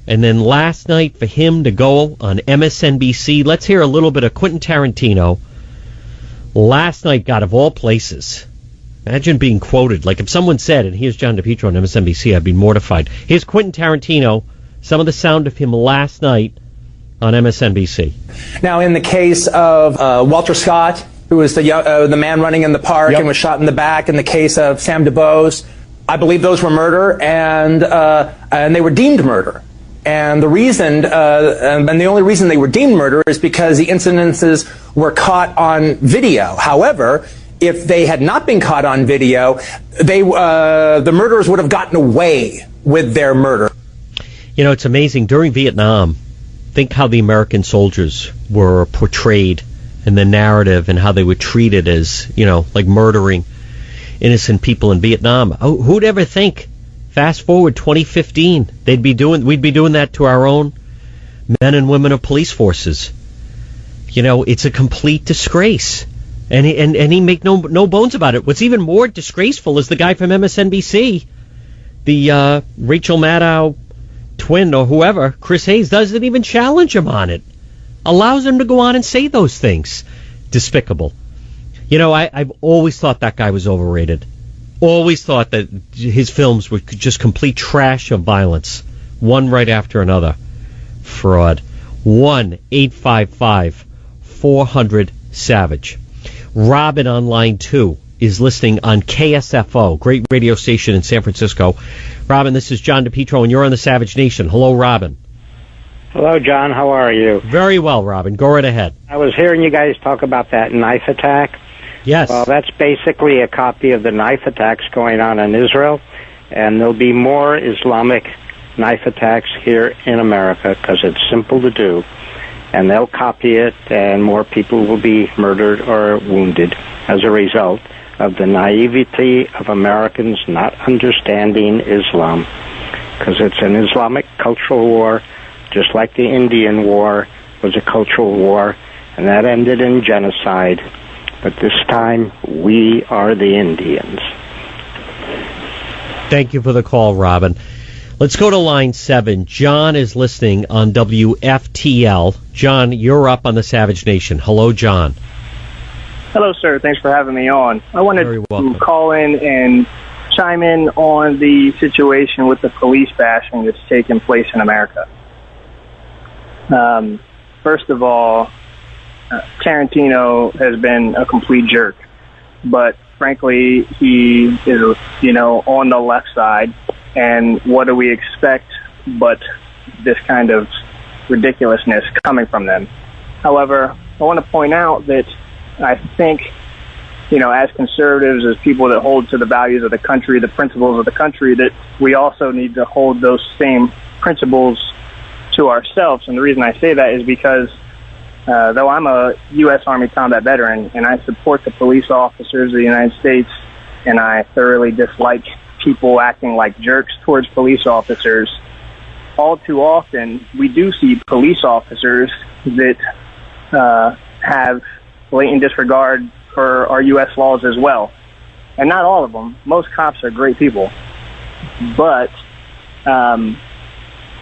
And then last night for him to go on MSNBC, let's hear a little bit of Quentin Tarantino. Last night, God, of all places, imagine being quoted. Like if someone said, and here's John DePietro on MSNBC, I'd be mortified. Here's Quentin Tarantino, some of the sound of him last night on MSNBC. Now, in the case of Walter Scott, who was the man running in the park and was shot in the back, in the case of Sam DuBose, I believe those were murder, and they were deemed murder. And the reason, and the only reason they were deemed murder is because the incidences were caught on video. However, if they had not been caught on video, the murderers would have gotten away with their murder. You know, it's amazing. During Vietnam, think how the American soldiers were portrayed in the narrative and how they were treated as, you know, like murdering innocent people in Vietnam. Oh, who'd ever think? Fast forward 2015, we'd be doing that to our own men and women of police forces. You know, it's a complete disgrace, and he make no bones about it. What's even more disgraceful is the guy from MSNBC, the Rachel Maddow twin or whoever, Chris Hayes, doesn't even challenge him on it. Allows him to go on and say those things. Despicable. You know, I've always thought that guy was overrated. Always thought that his films were just complete trash of violence, one right after another. Fraud. 1-855-400-SAVAGE. Robin on line 2 is listening on KSFO, great radio station in San Francisco. Robin, this is John DePietro, and you're on the Savage Nation. Hello, Robin. Hello, John. How are you? Very well, Robin. Go right ahead. I was hearing you guys talk about that knife attack. Yes. Well, that's basically a copy of the knife attacks going on in Israel, and there'll be more Islamic knife attacks here in America because it's simple to do, and they'll copy it, and more people will be murdered or wounded as a result of the naivety of Americans not understanding Islam, because it's an Islamic cultural war, just like the Indian War was a cultural war, and that ended in genocide. But this time, we are the Indians. Thank you for the call, Robin. Let's go to line 7. John is listening on WFTL. John, you're up on the Savage Nation. Hello, John. Hello, sir. Thanks for having me on. I wanted to call in and chime in on the situation with the police bashing that's taking place in America. First of all, Tarantino has been a complete jerk, but frankly, he is, on the left side, and what do we expect but this kind of ridiculousness coming from them? However, I want to point out that I think, as conservatives, as people that hold to the values of the country, the principles of the country, that we also need to hold those same principles to ourselves. And the reason I say that is because though I'm a U.S. Army combat veteran and I support the police officers of the United States, and I thoroughly dislike people acting like jerks towards police officers, all too often we do see police officers that have blatant disregard for our U.S. laws as well. And not all of them. Most cops are great people. But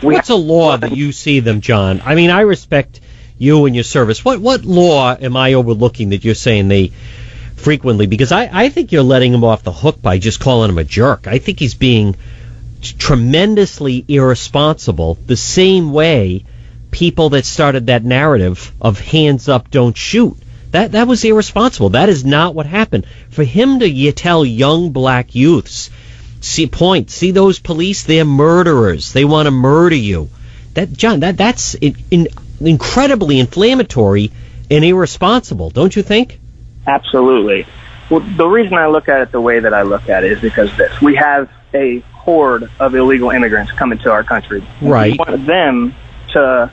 what's a law that you see them, John? I mean, I respect you and your service. What law am I overlooking that you're saying they frequently? Because I think you're letting him off the hook by just calling him a jerk. I think he's being tremendously irresponsible, the same way people that started that narrative of hands up, don't shoot. That was irresponsible. That is not what happened. For him to tell young black youths, see those police, they're murderers. They want to murder you. That's incredibly inflammatory and irresponsible, don't you think? Absolutely. Well, the reason I look at it the way that I look at it is because we have a horde of illegal immigrants coming to our country. Right. We want them to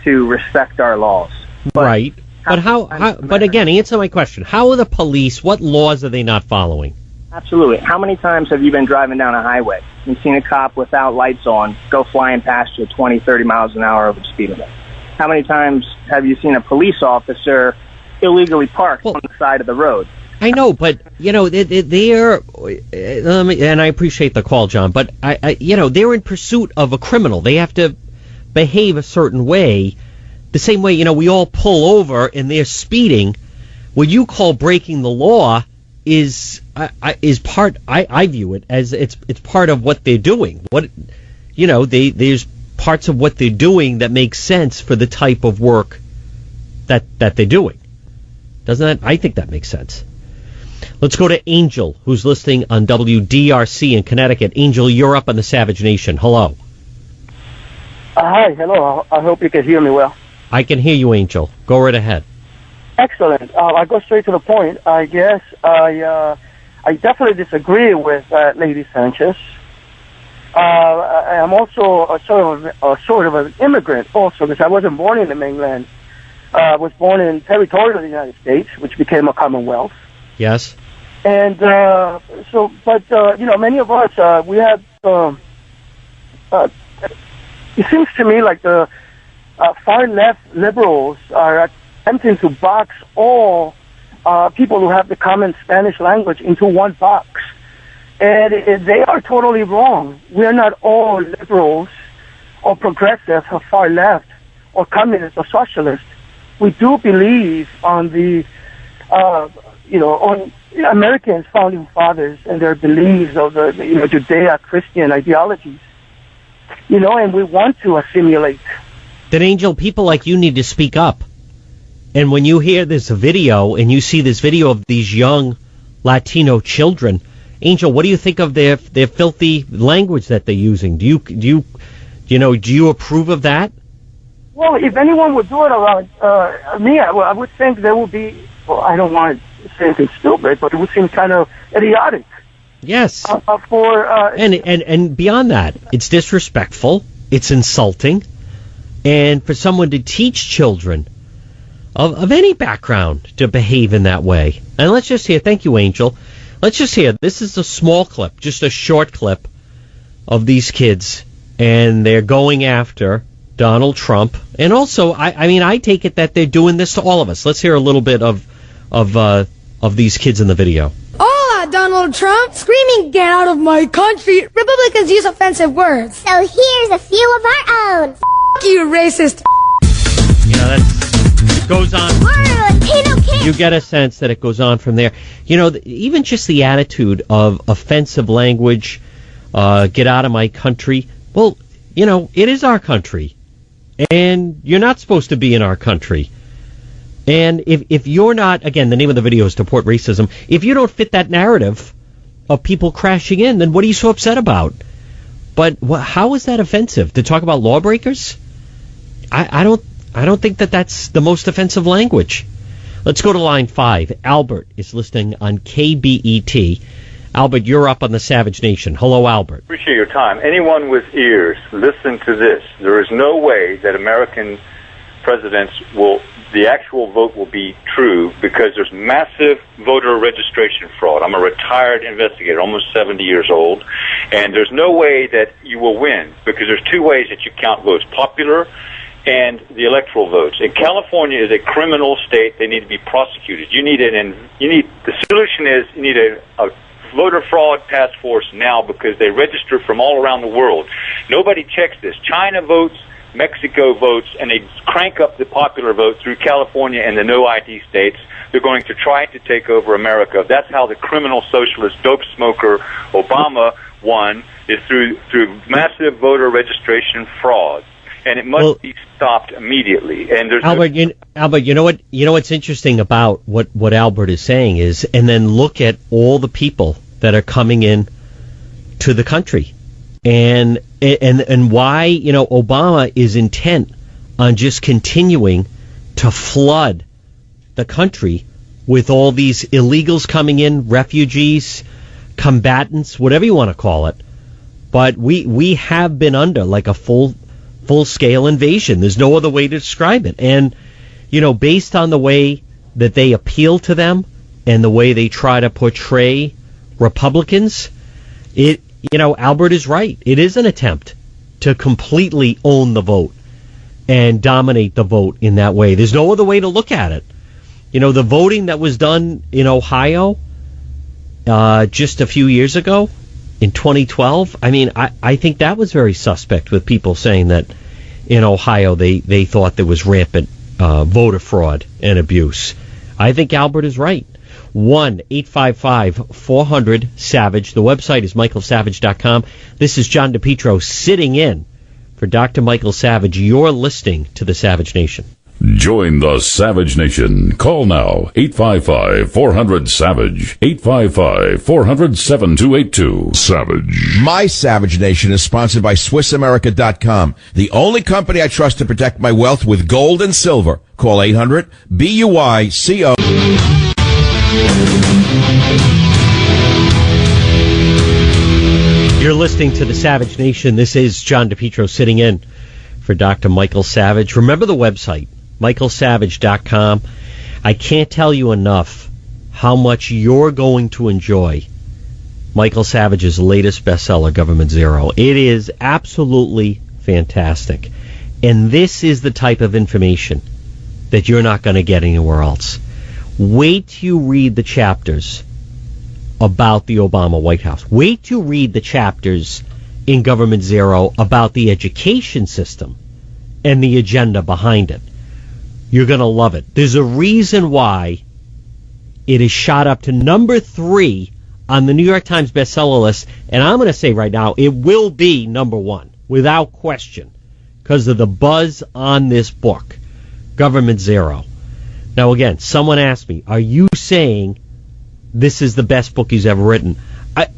respect our laws. Right. But but again, answer my question. How are the police, what laws are they not following? Absolutely. How many times have you been driving down a highway and seen a cop without lights on go flying past you 20, 30 miles an hour over the speed limit? How many times have you seen a police officer illegally parked on the side of the road? I know, but, they're, and I appreciate the call, John, but, they're in pursuit of a criminal. They have to behave a certain way, the same way, we all pull over and they're speeding. What you call breaking the law is part. I view it as it's part of what they're doing. There's parts of what they're doing that make sense for the type of work that they're doing. Doesn't that? I think that makes sense. Let's go to Angel, who's listening on WDRC in Connecticut. Angel, you're up on the Savage Nation. Hello. Hi, hello. I hope you can hear me well. I can hear you, Angel. Go right ahead. Excellent. I go straight to the point. I guess I definitely disagree with Lady Sanchez. I'm also a sort of an immigrant also, because I wasn't born in the mainland. I was born in territorial United States, which became a Commonwealth. Yes. And many of us, we have, it seems to me like the far-left liberals are attempting to box all people who have the common Spanish language into one box. And they are totally wrong. We are not all liberals or progressive or far-left or communist or socialist. We do believe on on Americans' founding fathers and their beliefs of the Judeo-Christian ideologies, and we want to assimilate. Then, Angel, people like you need to speak up. And when you hear this video and you see this video of these young Latino children, Angel, what do you think of their filthy language that they're using? Do you approve of that? Well, if anyone would do it around me, I would think there would be. Well, I don't want to say anything stupid, but it would seem kind of idiotic. Yes. And beyond that, it's disrespectful. It's insulting, and for someone to teach children of any background to behave in that way. And let's just hear. Thank you, Angel. Let's just hear. This is a small clip, just a short clip of these kids, and they're going after Donald Trump. And also, I take it that they're doing this to all of us. Let's hear a little bit of these kids in the video. Hola, Donald Trump! Screaming, get out of my country! Republicans use offensive words. So here's a few of our own. F*** you, racist. That goes on. You get a sense that it goes on from there. Even just the attitude of offensive language, get out of my country. Well, it is our country. And you're not supposed to be in our country. And if you're not, again, the name of the video is Deport Racism. If you don't fit that narrative of people crashing in, then what are you so upset about? But how is that offensive? To talk about lawbreakers? I don't think that's the most offensive language. Let's go to line 5. Albert is listening on KBET. Albert, you're up on the Savage Nation. Hello, Albert. Appreciate your time. Anyone with ears, listen to this. There is no way that American presidents the actual vote will be true, because there's massive voter registration fraud. I'm a retired investigator, almost 70 years old, and there's no way that you will win, because there's two ways that you count votes: popular and the electoral votes. And California is a criminal state. They need to be prosecuted. The solution is you need a voter fraud task force now, because they register from all around the world. Nobody checks this. China votes, Mexico votes, and they crank up the popular vote through California and the no ID states. They're going to try to take over America. That's how the criminal socialist dope smoker Obama won, is through massive voter registration fraud. And it must be stopped immediately. And there's Albert, you know what's interesting about what Albert is saying is, and then look at all the people that are coming in to the country, and why Obama is intent on just continuing to flood the country with all these illegals coming in, refugees, combatants, whatever you want to call it. But we have been under like a full-scale invasion. There's no other way to describe it. And, based on the way that they appeal to them and the way they try to portray Republicans, Albert is right. It is an attempt to completely own the vote and dominate the vote in that way. There's no other way to look at it. The voting that was done in Ohio just a few years ago, in 2012, I think that was very suspect, with people saying that in Ohio, they thought there was rampant voter fraud and abuse. I think Albert is right. 1-855-400-SAVAGE. The website is michaelsavage.com. This is John DePietro sitting in for Dr. Michael Savage. You're listening to the Savage Nation. Join the Savage Nation. Call now, 855-400-SAVAGE, 855-400-7282. Savage. My Savage Nation is sponsored by SwissAmerica.com, the only company I trust to protect my wealth with gold and silver. Call 800-BUICO. You're listening to the Savage Nation. This is John DePietro sitting in for Dr. Michael Savage. Remember the website, michaelsavage.com. I can't tell you enough how much you're going to enjoy Michael Savage's latest bestseller, Government Zero. It is absolutely fantastic. And this is the type of information that you're not going to get anywhere else. Wait till you read the chapters about the Obama White House. Wait to read the chapters in Government Zero about the education system and the agenda behind it. You're going to love it. There's a reason why it is shot up to number 3 on the New York Times bestseller list, and I'm going to say right now, it will be number 1, without question, because of the buzz on this book, Government Zero. Now again, someone asked me, are you saying this is the best book he's ever written?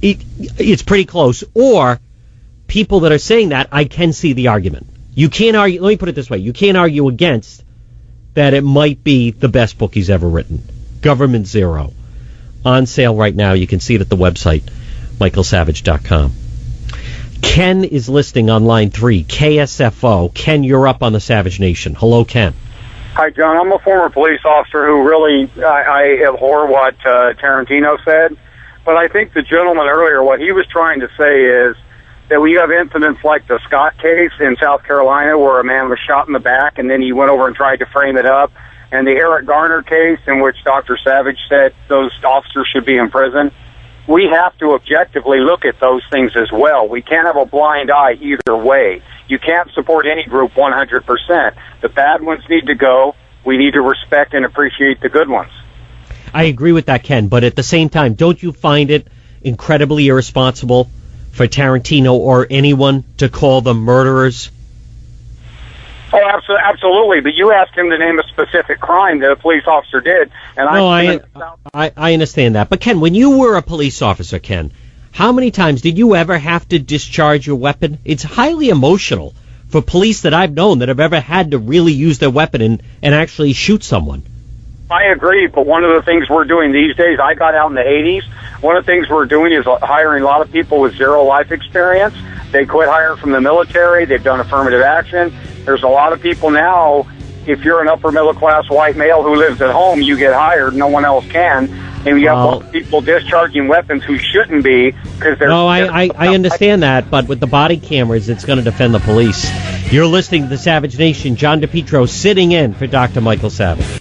It's pretty close. Or people that are saying that, I can see the argument. You can't argue. Let me put it this way: you can't argue against that it might be the best book he's ever written. Government Zero, on sale right now. You can see it at the website, michaelsavage.com. Ken is listening on line 3, KSFO. Ken, you're up on the Savage Nation. Hello, Ken. Hi, John. I'm a former police officer who really, I abhor what Tarantino said. But I think the gentleman earlier, what he was trying to say is that when you have incidents like the Scott case in South Carolina where a man was shot in the back and then he went over and tried to frame it up, and the Eric Garner case in which Dr. Savage said those officers should be in prison, we have to objectively look at those things as well. We can't have a blind eye either way. You can't support any group 100%. The bad ones need to go. We need to respect and appreciate the good ones. I agree with that, Ken, but at the same time, don't you find it incredibly irresponsible for Tarantino or anyone to call them murderers? Oh, absolutely. But you asked him to name a specific crime that a police officer did. And I understand that. But, Ken, when you were a police officer, Ken, how many times did you ever have to discharge your weapon? It's highly emotional for police that I've known that have ever had to really use their weapon and actually shoot someone. I agree, but one of the things we're doing these days, I got out in the 80s, one of the things we're doing is hiring a lot of people with zero life experience. They quit hiring from the military. They've done affirmative action. There's a lot of people now, if you're an upper middle class white male who lives at home, you get hired, no one else can. And you have people discharging weapons who shouldn't be because they're... No, I understand that, but with the body cameras, it's going to defend the police. You're listening to the Savage Nation. John DePietro sitting in for Dr. Michael Savage.